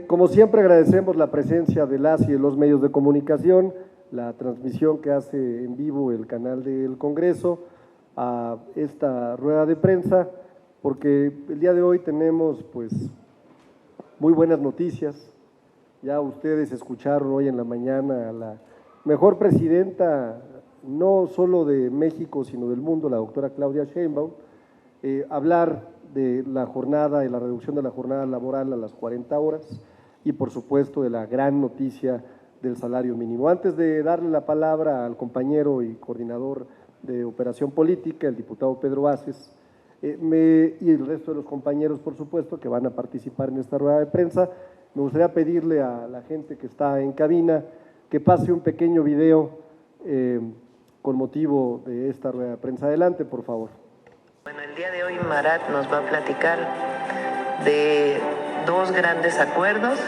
Como siempre, agradecemos la presencia de las y de los medios de comunicación, la transmisión que hace en vivo el canal del Congreso a esta rueda de prensa, porque el día de hoy tenemos pues muy buenas noticias. Ya ustedes escucharon hoy en la mañana a la mejor presidenta, no solo de México, sino del mundo, la doctora Claudia Sheinbaum, hablar de la jornada y la reducción de la jornada laboral a las 40 horas y por supuesto de la gran noticia del salario mínimo. Antes de darle la palabra al compañero y coordinador de operación política, el diputado Pedro Aces, y el resto de los compañeros, por supuesto, que van a participar en esta rueda de prensa, me gustaría pedirle a la gente que está en cabina que pase un pequeño video con motivo de esta rueda de prensa. Adelante, por favor. Bueno, el día de hoy Marat nos va a platicar de dos grandes acuerdos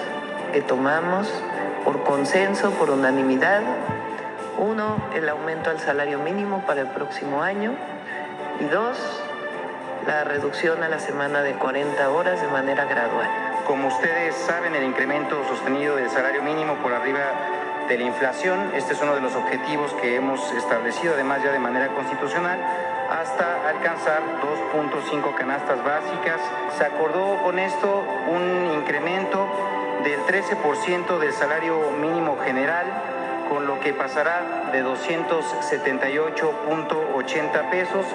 que tomamos por consenso, por unanimidad. Uno, el aumento al salario mínimo para el próximo año. Y dos, la reducción a la semana de 40 horas de manera gradual. Como ustedes saben, el incremento sostenido del salario mínimo por arriba de la inflación, este es uno de los objetivos que hemos establecido, además ya de manera constitucional, hasta alcanzar 2.5 canastas básicas. Se acordó con esto un incremento del 13% del salario mínimo general, con lo que pasará de 278.80 pesos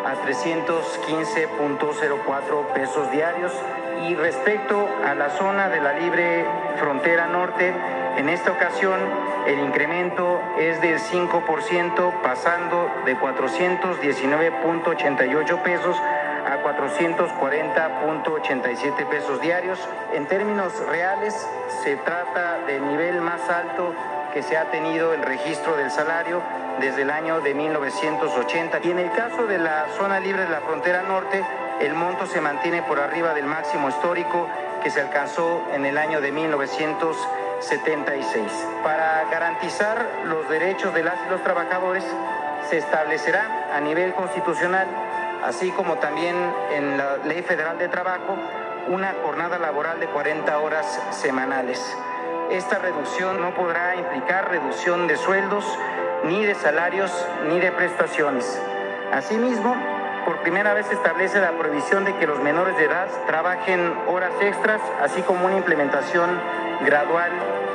a 315.04 pesos diarios. Y respecto a la zona de la libre frontera norte, en esta ocasión el incremento es del 5%, pasando de 419.88 pesos a 440.87 pesos diarios. En términos reales, se trata del nivel más alto que se ha tenido el registro del salario desde el año de 1980. Y en el caso de la zona libre de la frontera norte, el monto se mantiene por arriba del máximo histórico que se alcanzó en el año de 1976. Para garantizar los derechos de las y los trabajadores, se establecerá a nivel constitucional, así como también en la Ley Federal de Trabajo, una jornada laboral de 40 horas semanales. Esta reducción no podrá implicar reducción de sueldos, ni de salarios, ni de prestaciones. Asimismo, por primera vez se establece la prohibición de que los menores de edad trabajen horas extras, así como una implementación gradual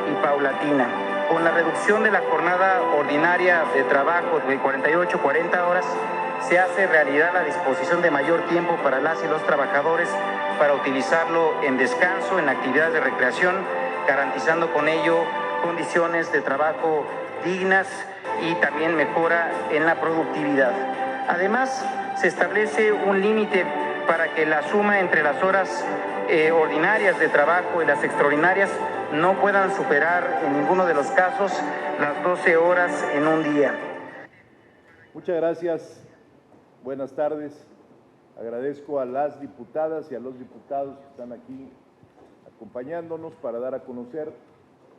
y paulatina. Con la reducción de la jornada ordinaria de trabajo de 48-40 horas, se hace realidad la disposición de mayor tiempo para las y los trabajadores para utilizarlo en descanso, en actividades de recreación, garantizando con ello condiciones de trabajo dignas y también mejora en la productividad. Además, se establece un límite para que la suma entre las horas ordinarias de trabajo y las extraordinarias no puedan superar en ninguno de los casos las 12 horas en un día. Muchas gracias. Buenas tardes. Agradezco a las diputadas y a los diputados que están aquí acompañándonos para dar a conocer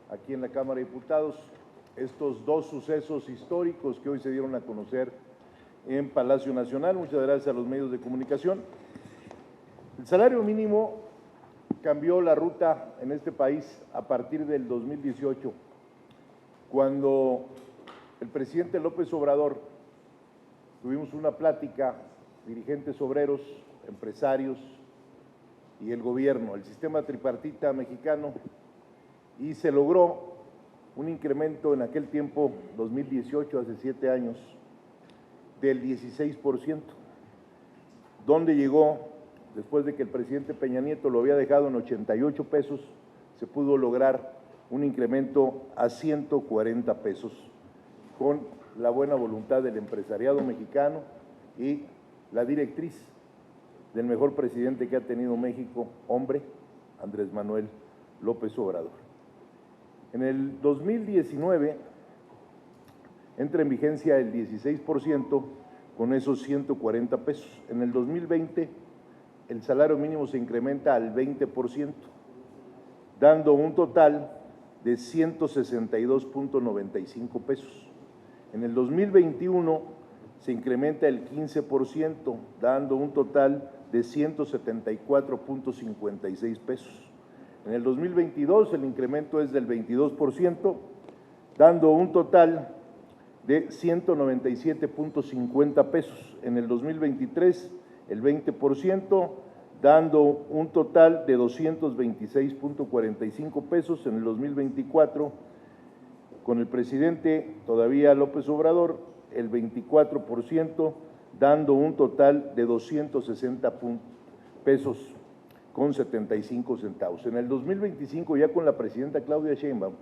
aquí en la Cámara de Diputados estos dos sucesos históricos que hoy se dieron a conocer en Palacio Nacional. Muchas gracias a los medios de comunicación. El salario mínimo cambió la ruta en este país a partir del 2018, cuando el presidente López Obrador tuvimos una plática, dirigentes obreros, empresarios y el gobierno, el sistema tripartita mexicano, y se logró un incremento en aquel tiempo, 2018, hace 7 años, del 16%, donde llegó, después de que el presidente Peña Nieto lo había dejado en 88 pesos, se pudo lograr un incremento a 140 pesos, con la buena voluntad del empresariado mexicano y la directriz del mejor presidente que ha tenido México, hombre, Andrés Manuel López Obrador. En el 2019 entra en vigencia el 16% con esos 140 pesos. En el 2020 el salario mínimo se incrementa al 20%, dando un total de 162.95 pesos. En el 2021 se incrementa el 15%, dando un total de 174.56 pesos. En el 2022 el incremento es del 22%, dando un total de 197.50 pesos. En el 2023 el 20%, dando un total de 226.45 pesos. En el 2024, con el presidente todavía López Obrador, el 24%, dando un total de 260 pesos con 75 centavos. En el 2025, ya con la presidenta Claudia Sheinbaum,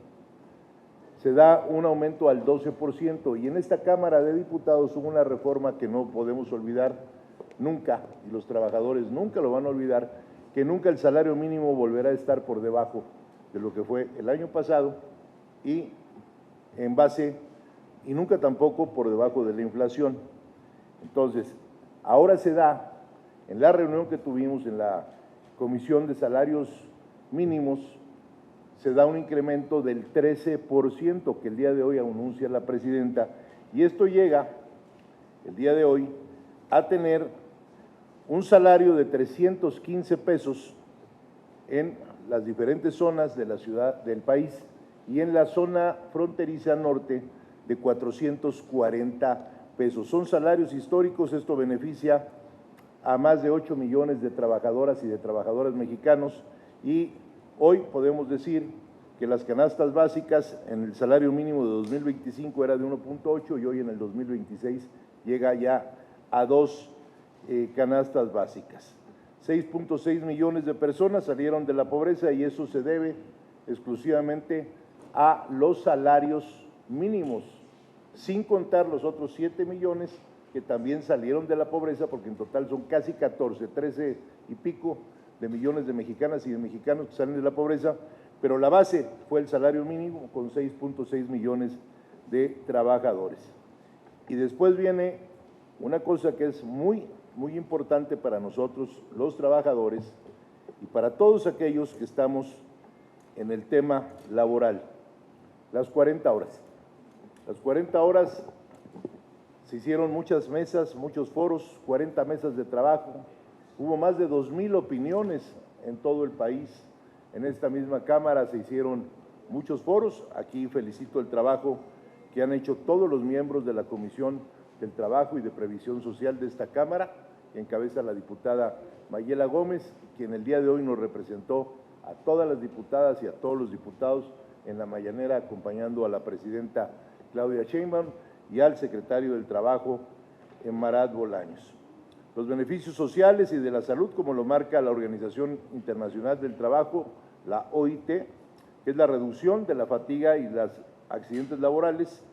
se da un aumento al 12%, y en esta Cámara de Diputados hubo una reforma que no podemos olvidar nunca, y los trabajadores nunca lo van a olvidar, que nunca el salario mínimo volverá a estar por debajo de lo que fue el año pasado y nunca tampoco por debajo de la inflación. Entonces, ahora se da, en la reunión que tuvimos en la Comisión de Salarios Mínimos, se da un incremento del 13% que el día de hoy anuncia la presidenta, y esto llega el día de hoy a tener un salario de 315 pesos en las diferentes zonas de la ciudad del país, y en la zona fronteriza norte de 440 pesos. Son salarios históricos. Esto beneficia a más de 8 millones de trabajadoras y de trabajadores mexicanos, y hoy podemos decir que las canastas básicas en el salario mínimo de 2025 era de 1.8 y hoy en el 2026 llega ya a 2 canastas básicas. 6.6 millones de personas salieron de la pobreza, y eso se debe exclusivamente a los salarios mínimos, sin contar los otros 7 millones que también salieron de la pobreza, porque en total son casi 13 y pico de millones de mexicanas y de mexicanos que salen de la pobreza, pero la base fue el salario mínimo con 6.6 millones de trabajadores. Y después viene una cosa que es muy importante para nosotros, los trabajadores, y para todos aquellos que estamos en el tema laboral: las 40 horas. Las 40 horas, se hicieron muchas mesas, muchos foros, 40 mesas de trabajo, hubo más de 2,000 opiniones en todo el país. En esta misma Cámara se hicieron muchos foros. Aquí felicito el trabajo que han hecho todos los miembros de la Comisión del Trabajo y de Previsión Social de esta Cámara, que encabeza la diputada Mayela Gómez, quien el día de hoy nos representó a todas las diputadas y a todos los diputados en la mañanera, acompañando a la presidenta Claudia Sheinbaum y al secretario del Trabajo, Marat Bolaños. Los beneficios sociales y de la salud, como lo marca la Organización Internacional del Trabajo, la OIT, que es la reducción de la fatiga y los accidentes laborales,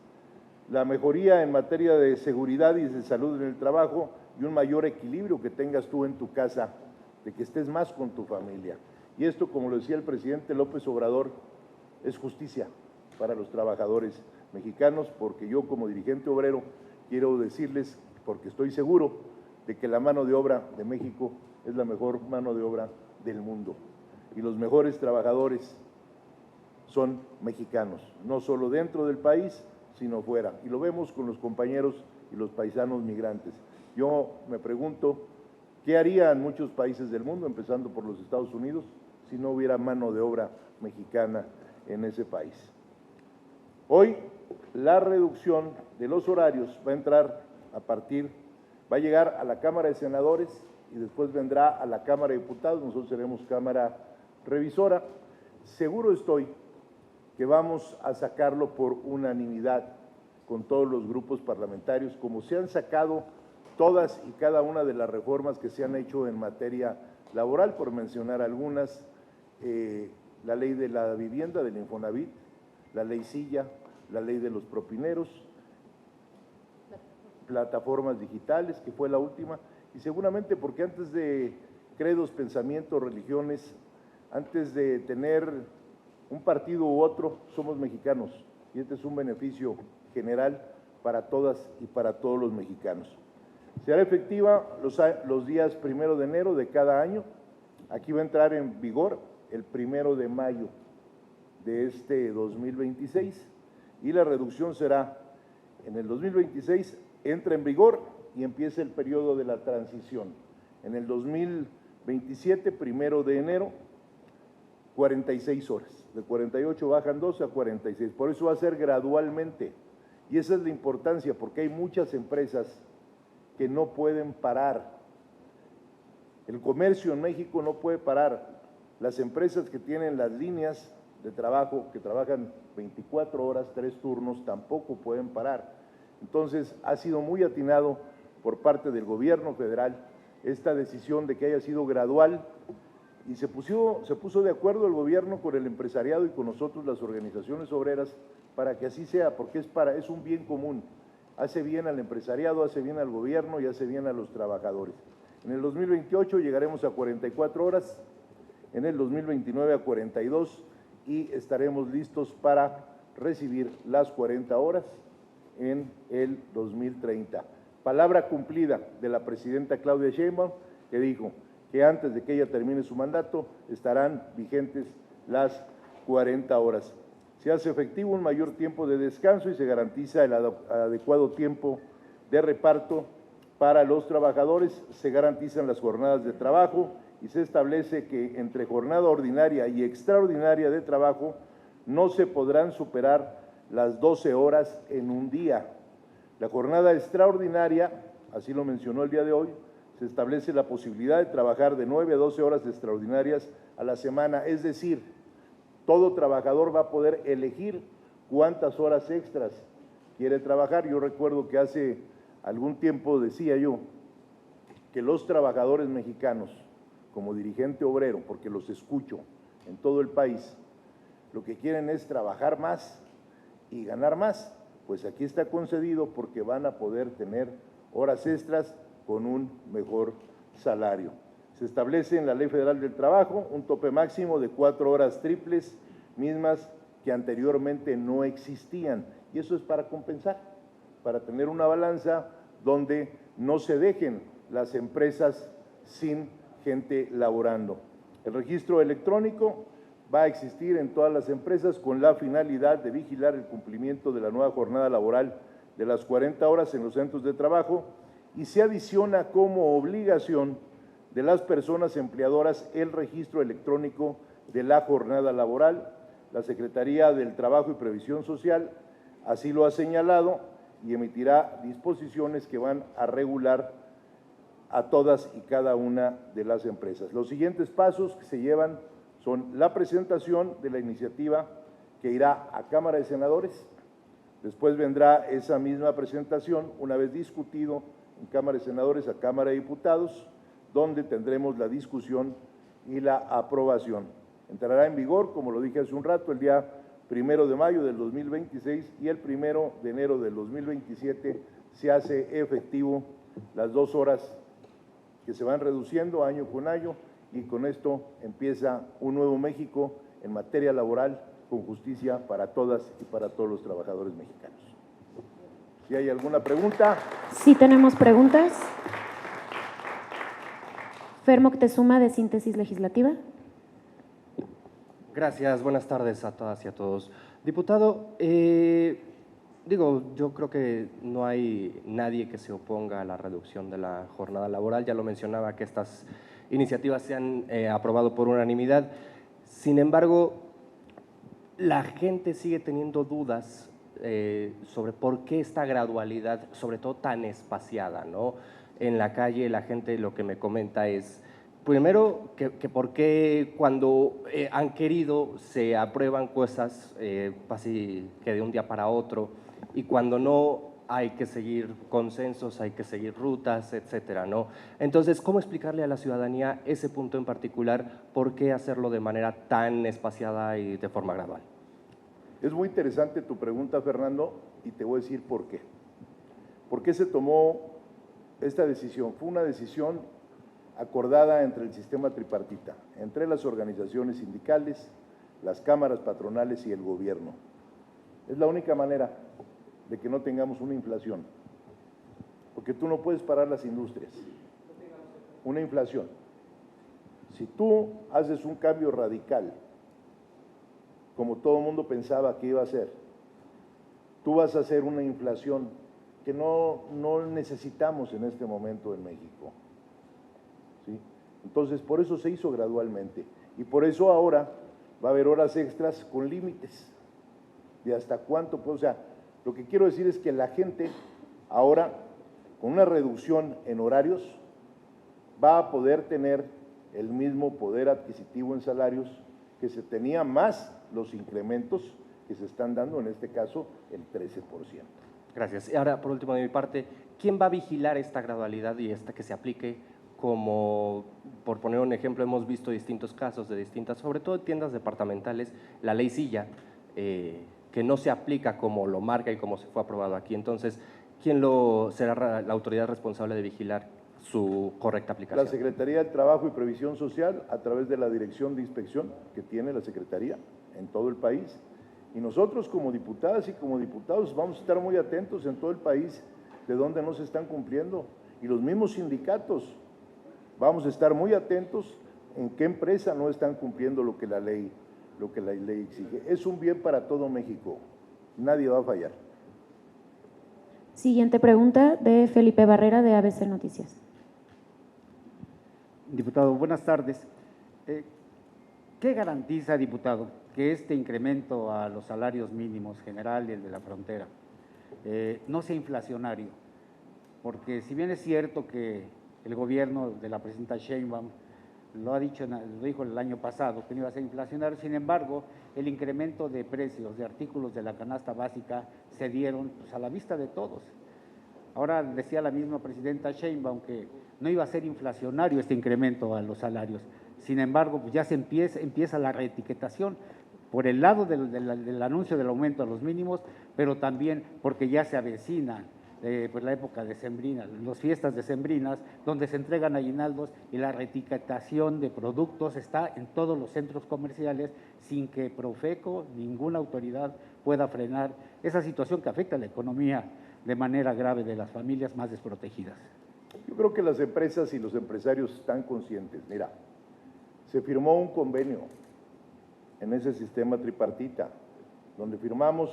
la mejoría en materia de seguridad y de salud en el trabajo, y un mayor equilibrio que tengas tú en tu casa, de que estés más con tu familia. Y esto, como lo decía el presidente López Obrador, es justicia para los trabajadores mexicanos, porque yo, como dirigente obrero, quiero decirles, porque estoy seguro de que la mano de obra de México es la mejor mano de obra del mundo, y los mejores trabajadores son mexicanos, no solo dentro del país, sino fuera, y lo vemos con los compañeros y los paisanos migrantes. Yo me pregunto, ¿qué harían muchos países del mundo, empezando por los Estados Unidos, si no hubiera mano de obra mexicana en ese país? Hoy la reducción de los horarios va a entrar va a llegar a la Cámara de Senadores y después vendrá a la Cámara de Diputados. Nosotros seremos Cámara Revisora. Seguro estoy que vamos a sacarlo por unanimidad con todos los grupos parlamentarios, como se han sacado todas y cada una de las reformas que se han hecho en materia laboral, por mencionar algunas: la ley de la vivienda, del Infonavit, la ley Silla, la ley de los propineros, plataformas digitales, que fue la última, y seguramente porque antes de credos, pensamientos, religiones, antes de tener un partido u otro, somos mexicanos, y este es un beneficio general para todas y para todos los mexicanos. Se hará efectiva los días 1 de enero de cada año. Aquí va a entrar en vigor el 1 de mayo de este 2026, y la reducción será en el 2026, entra en vigor y empieza el periodo de la transición. En el 2027, 1 de enero, 46 horas. De 48 bajan 12 a 46. Por eso va a ser gradualmente. Y esa es la importancia, porque hay muchas empresas que no pueden parar. El comercio en México no puede parar. Las empresas que tienen las líneas de trabajo, que trabajan 24 horas, 3 turnos, tampoco pueden parar. Entonces, ha sido muy atinado por parte del gobierno federal esta decisión de que haya sido gradual y se puso de acuerdo el gobierno con el empresariado y con nosotros, las organizaciones obreras, para que así sea, porque es un bien común. Hace bien al empresariado, hace bien al gobierno y hace bien a los trabajadores. En el 2028 llegaremos a 44 horas, en el 2029 a 42 y estaremos listos para recibir las 40 horas en el 2030. Palabra cumplida de la presidenta Claudia Sheinbaum, que dijo que antes de que ella termine su mandato estarán vigentes las 40 horas. Se hace efectivo un mayor tiempo de descanso y se garantiza el adecuado tiempo de reparto para los trabajadores, se garantizan las jornadas de trabajo y se establece que entre jornada ordinaria y extraordinaria de trabajo no se podrán superar las 12 horas en un día. La jornada extraordinaria, así lo mencionó el día de hoy, se establece la posibilidad de trabajar de 9 a 12 horas extraordinarias a la semana, es decir, todo trabajador va a poder elegir cuántas horas extras quiere trabajar. Yo recuerdo que hace algún tiempo decía yo que los trabajadores mexicanos, como dirigente obrero, porque los escucho en todo el país, lo que quieren es trabajar más y ganar más. Pues aquí está concedido porque van a poder tener horas extras con un mejor salario. Se establece en la Ley Federal del Trabajo un tope máximo de 4 horas triples, mismas que anteriormente no existían. Y eso es para compensar, para tener una balanza donde no se dejen las empresas sin gente laborando. El registro electrónico va a existir en todas las empresas con la finalidad de vigilar el cumplimiento de la nueva jornada laboral de las 40 horas en los centros de trabajo y se adiciona como obligación de las personas empleadoras el registro electrónico de la jornada laboral. La Secretaría del Trabajo y Previsión Social así lo ha señalado y emitirá disposiciones que van a regular a todas y cada una de las empresas. Los siguientes pasos que se llevan son la presentación de la iniciativa que irá a Cámara de Senadores, después vendrá esa misma presentación, una vez discutido en Cámara de Senadores, a Cámara de Diputados, donde tendremos la discusión y la aprobación. Entrará en vigor, como lo dije hace un rato, el día 1 de mayo del 2026 y el 1 de enero del 2027 se hace efectivo las 2 horas que se van reduciendo año con año y con esto empieza un nuevo México en materia laboral con justicia para todas y para todos los trabajadores mexicanos. Si hay alguna pregunta. Sí, tenemos preguntas. Fer Moctezuma, de Síntesis Legislativa. Gracias, buenas tardes a todas y a todos. Diputado, yo creo que no hay nadie que se oponga a la reducción de la jornada laboral. Ya lo mencionaba que estas iniciativas se han aprobado por unanimidad. Sin embargo, la gente sigue teniendo dudas sobre por qué esta gradualidad, sobre todo tan espaciada, ¿no? En la calle la gente lo que me comenta es, primero, que por qué cuando han querido se aprueban cosas así que de un día para otro y cuando no hay que seguir consensos, hay que seguir rutas, etcétera, ¿no? Entonces, ¿cómo explicarle a la ciudadanía ese punto en particular? ¿Por qué hacerlo de manera tan espaciada y de forma gradual? Es muy interesante tu pregunta, Fernando, y te voy a decir por qué. ¿Por qué se tomó esta decisión? Fue una decisión acordada entre el sistema tripartita, entre las organizaciones sindicales, las cámaras patronales y el gobierno. Es la única manera de que no tengamos una inflación, porque tú no puedes parar las industrias. Una inflación. Si tú haces un cambio radical, como todo el mundo pensaba que iba a ser, tú vas a hacer una inflación que no necesitamos en este momento en México. ¿Sí? Entonces, por eso se hizo gradualmente y por eso ahora va a haber horas extras con límites de hasta cuánto, pues, o sea, lo que quiero decir es que la gente ahora, con una reducción en horarios, va a poder tener el mismo poder adquisitivo en salarios que se tenía, más los incrementos que se están dando, en este caso, el 13%. Gracias. Y ahora, por último, de mi parte, ¿quién va a vigilar esta gradualidad y esta que se aplique? Como, por poner un ejemplo, hemos visto distintos casos de distintas, sobre todo tiendas departamentales, la ley Silla, que no se aplica como lo marca y como se fue aprobado aquí. Entonces, ¿quién será la autoridad responsable de vigilar su correcta aplicación? La Secretaría del Trabajo y Previsión Social, a través de la Dirección de Inspección que tiene la Secretaría en todo el país. Y nosotros, como diputadas y como diputados, vamos a estar muy atentos en todo el país de dónde no se están cumpliendo. Y los mismos sindicatos, vamos a estar muy atentos en qué empresa no están cumpliendo lo que la ley exige. Es un bien para todo México, nadie va a fallar. Siguiente pregunta de Felipe Barrera, de ABC Noticias. Diputado, buenas tardes. ¿Qué garantiza, diputado, que este incremento a los salarios mínimos generales de la frontera no sea inflacionario? Porque si bien es cierto que el gobierno de la presidenta Sheinbaum lo dijo el año pasado que no iba a ser inflacionario, sin embargo, el incremento de precios de artículos de la canasta básica se dieron pues, a la vista de todos. Ahora decía la misma presidenta Sheinbaum que no iba a ser inflacionario este incremento a los salarios. Sin embargo, pues ya se empieza la reetiquetación por el lado del anuncio del aumento a los mínimos, pero también porque ya se avecina pues la época decembrina, las fiestas decembrinas, donde se entregan aguinaldos y la reetiquetación de productos está en todos los centros comerciales sin que Profeco, ninguna autoridad pueda frenar esa situación que afecta a la economía de manera grave de las familias más desprotegidas. Yo creo que las empresas y los empresarios están conscientes. Mira, se firmó un convenio en ese sistema tripartita, donde firmamos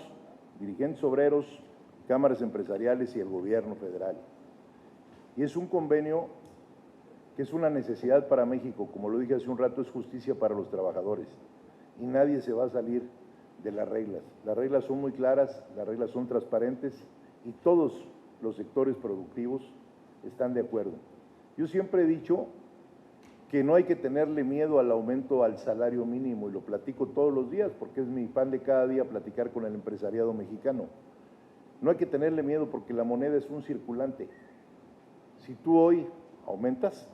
dirigentes obreros, cámaras empresariales y el gobierno federal. Y es un convenio que es una necesidad para México, como lo dije hace un rato, es justicia para los trabajadores. Y nadie se va a salir de las reglas. Las reglas son muy claras, las reglas son transparentes y todos los sectores productivos están de acuerdo. Yo siempre he dicho que no hay que tenerle miedo al aumento al salario mínimo, y lo platico todos los días porque es mi pan de cada día platicar con el empresariado mexicano. No hay que tenerle miedo porque la moneda es un circulante. Si tú hoy aumentas,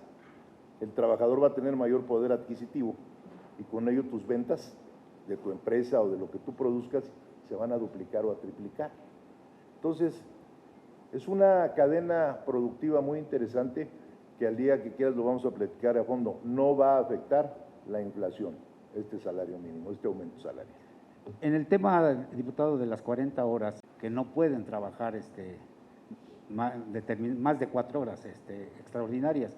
el trabajador va a tener mayor poder adquisitivo y con ello tus ventas de tu empresa o de lo que tú produzcas se van a duplicar o a triplicar. Entonces, es una cadena productiva muy interesante que al día que quieras lo vamos a platicar a fondo. No va a afectar la inflación, este salario mínimo, este aumento salarial. En el tema, diputado, de las 40 horas, que no pueden trabajar más de 4 horas extraordinarias.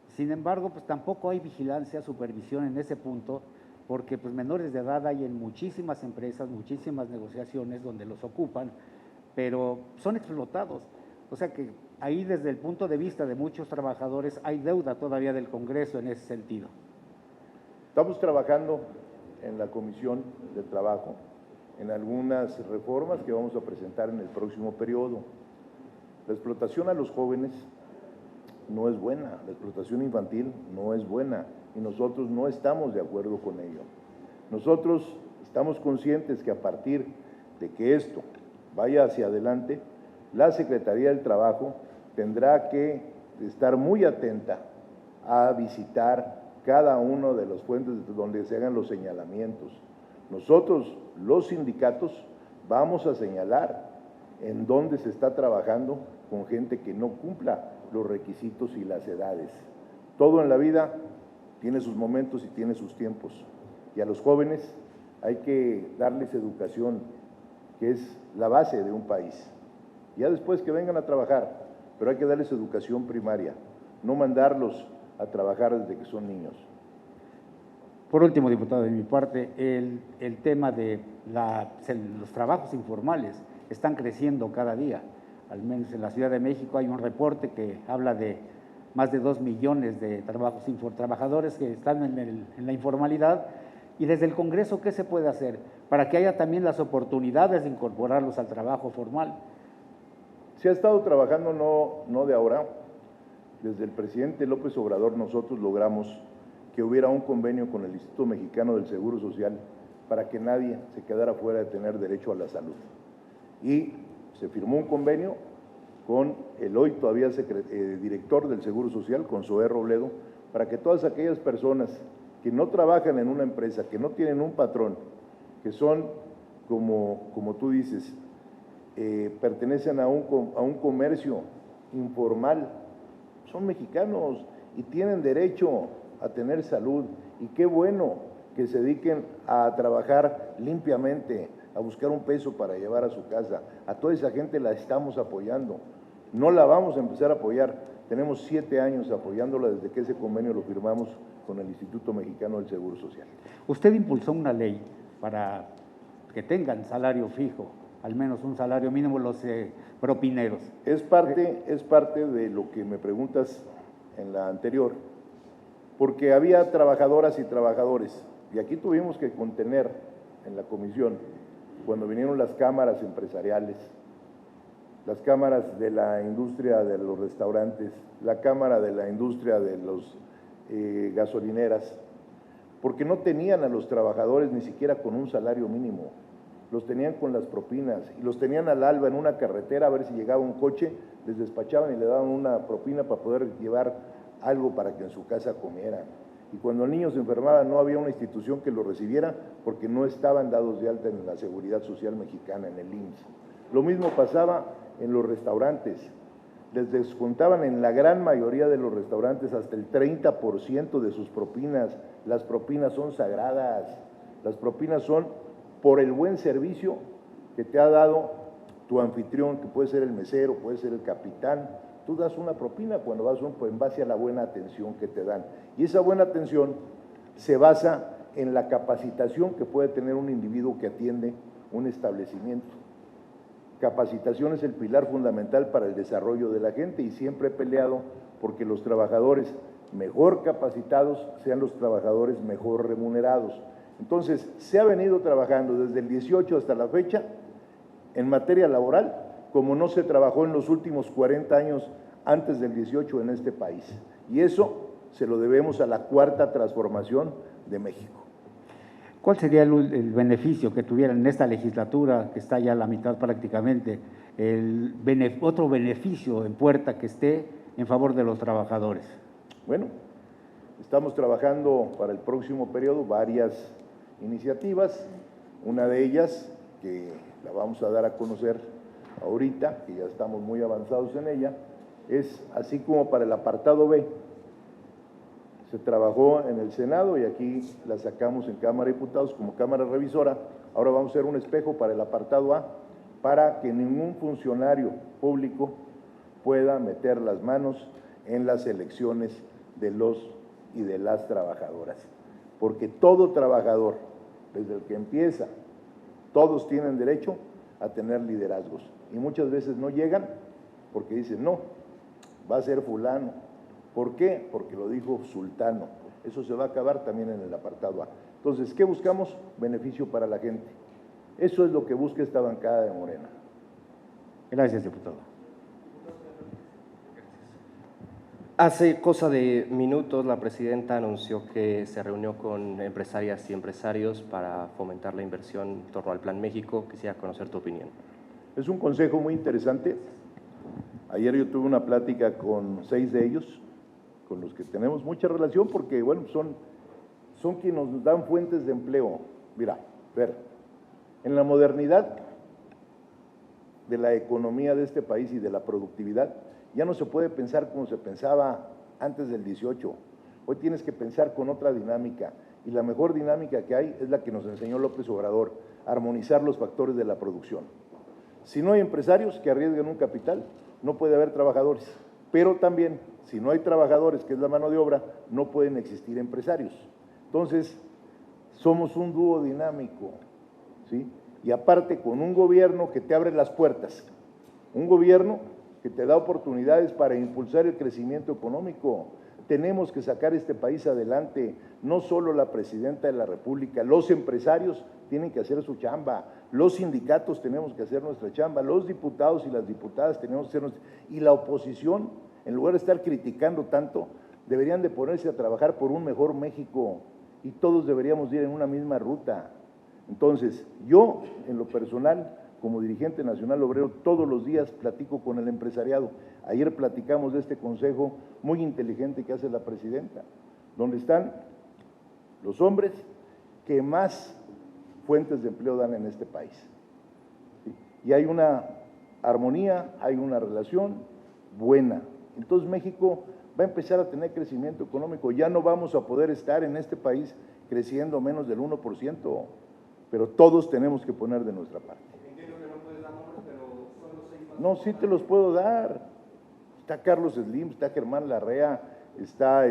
Sin embargo, pues tampoco hay vigilancia, supervisión en ese punto, porque pues menores de edad hay en muchísimas empresas, muchísimas negociaciones donde los ocupan, pero son explotados. O sea que ahí desde el punto de vista de muchos trabajadores hay deuda todavía del Congreso en ese sentido. Estamos trabajando en la Comisión del Trabajo en algunas reformas que vamos a presentar en el próximo periodo. La explotación a los jóvenes no es buena, la explotación infantil no es buena y nosotros no estamos de acuerdo con ello. Nosotros estamos conscientes que a partir de que esto vaya hacia adelante, la Secretaría del Trabajo tendrá que estar muy atenta a visitar cada uno de las fuentes donde se hagan los señalamientos. Nosotros, los sindicatos, vamos a señalar en dónde se está trabajando con gente que no cumpla los requisitos y las edades. Todo en la vida tiene sus momentos y tiene sus tiempos. Y a los jóvenes hay que darles educación, que es la base de un país. Ya después que vengan a trabajar, pero hay que darles educación primaria, no mandarlos a trabajar desde que son niños. Por último, diputado, de mi parte, el tema de los trabajos informales están creciendo cada día. Al menos en la Ciudad de México hay un reporte que habla de más de 2 millones de trabajadores que están en la informalidad Y desde el Congreso, ¿qué se puede hacer para que haya también las oportunidades de incorporarlos al trabajo formal? Se ha estado trabajando no de ahora. Desde el presidente López Obrador nosotros logramos que hubiera un convenio con el Instituto Mexicano del Seguro Social para que nadie se quedara fuera de tener derecho a la salud. Y se firmó un convenio con el hoy todavía director del Seguro Social, con Zoé Robledo, para que todas aquellas personas que no trabajan en una empresa, que no tienen un patrón, que son, como tú dices, pertenecen a un comercio informal, son mexicanos y tienen derecho a tener salud, y qué bueno que se dediquen a trabajar limpiamente, a buscar un peso para llevar a su casa. A toda esa gente la estamos apoyando, no la vamos a empezar a apoyar, tenemos 7 años apoyándola desde que ese convenio lo firmamos con el Instituto Mexicano del Seguro Social. Usted impulsó una ley para que tengan salario fijo, al menos un salario mínimo los propineros. Es parte de lo que me preguntas en la anterior, porque había trabajadoras y trabajadores, y aquí tuvimos que contener en la comisión, cuando vinieron las cámaras empresariales, las cámaras de la industria de los restaurantes, la cámara de la industria de los gasolineras, porque no tenían a los trabajadores ni siquiera con un salario mínimo, los tenían con las propinas y los tenían al alba en una carretera a ver si llegaba un coche, les despachaban y le daban una propina para poder llevar algo para que en su casa comieran. Y cuando el niño se enfermaba no había una institución que lo recibiera porque no estaban dados de alta en la Seguridad Social Mexicana, en el IMSS. Lo mismo pasaba en los restaurantes. Les descontaban en la gran mayoría de los restaurantes hasta el 30% de sus propinas. Las propinas son sagradas, las propinas son por el buen servicio que te ha dado tu anfitrión, que puede ser el mesero, puede ser el capitán. Tú das una propina cuando vas en base a la buena atención que te dan. Y esa buena atención se basa en la capacitación que puede tener un individuo que atiende un establecimiento. Capacitación es el pilar fundamental para el desarrollo de la gente y siempre he peleado porque los trabajadores mejor capacitados sean los trabajadores mejor remunerados. Entonces, se ha venido trabajando desde el 18 hasta la fecha en materia laboral como no se trabajó en los últimos 40 años antes del 18 en este país. Y eso se lo debemos a la cuarta transformación de México. ¿Cuál sería el beneficio que tuvieran en esta legislatura, que está ya a la mitad prácticamente, otro beneficio en puerta que esté en favor de los trabajadores? Bueno, estamos trabajando para el próximo periodo varias iniciativas, una de ellas que la vamos a dar a conocer ahorita, que ya estamos muy avanzados en ella, es así como para el apartado B. Se trabajó en el Senado y aquí la sacamos en Cámara de Diputados como Cámara Revisora. Ahora vamos a hacer un espejo para el apartado A para que ningún funcionario público pueda meter las manos en las elecciones de los y de las trabajadoras. Porque todo trabajador, desde el que empieza, todos tienen derecho a tener liderazgos. Y muchas veces no llegan porque dicen, no, va a ser fulano. ¿Por qué? Porque lo dijo sultano. Eso se va a acabar también en el apartado A. Entonces, ¿qué buscamos? Beneficio para la gente. Eso es lo que busca esta bancada de Morena. Gracias, diputado. Hace cosa de minutos la presidenta anunció que se reunió con empresarias y empresarios para fomentar la inversión en torno al Plan México. Quisiera conocer tu opinión. Es un consejo muy interesante. Ayer yo tuve una plática con 6 de ellos, con los que tenemos mucha relación porque, bueno, son quienes nos dan fuentes de empleo. Mira, Fer, en la modernidad de la economía de este país y de la productividad, ya no se puede pensar como se pensaba antes del 18. Hoy tienes que pensar con otra dinámica y la mejor dinámica que hay es la que nos enseñó López Obrador, armonizar los factores de la producción. Si no hay empresarios que arriesguen un capital, no puede haber trabajadores. Pero también, si no hay trabajadores, que es la mano de obra, no pueden existir empresarios. Entonces, somos un dúo dinámico, ¿sí? Y aparte, con un gobierno que te abre las puertas, un gobierno que te da oportunidades para impulsar el crecimiento económico. tenemos que sacar este país adelante, no solo la presidenta de la República, los empresarios tienen que hacer su chamba, los sindicatos tenemos que hacer nuestra chamba, los diputados y las diputadas tenemos que hacer nuestra, y la oposición, en lugar de estar criticando tanto, deberían de ponerse a trabajar por un mejor México y todos deberíamos ir en una misma ruta. Entonces, yo, en lo personal, como dirigente nacional obrero, todos los días platico con el empresariado. Ayer platicamos de este consejo muy inteligente que hace la presidenta, donde están los hombres que más fuentes de empleo dan en este país. ¿Sí? Y hay una armonía, hay una relación buena. Entonces México va a empezar a tener crecimiento económico. Ya no vamos a poder estar en este país creciendo menos del 1%, pero todos tenemos que poner de nuestra parte. No, sí te los puedo dar. Está Carlos Slim, está Germán Larrea, está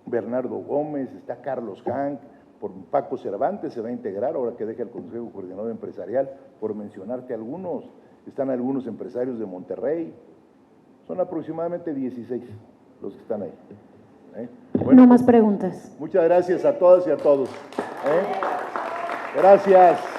Bernardo Gómez, está Carlos Hank, por Paco Cervantes se va a integrar ahora que deja el Consejo Coordinador Empresarial, por mencionarte algunos. Están algunos empresarios de Monterrey. Son aproximadamente 16 los que están ahí. Bueno, no más preguntas. Muchas gracias a todas y a todos. Gracias.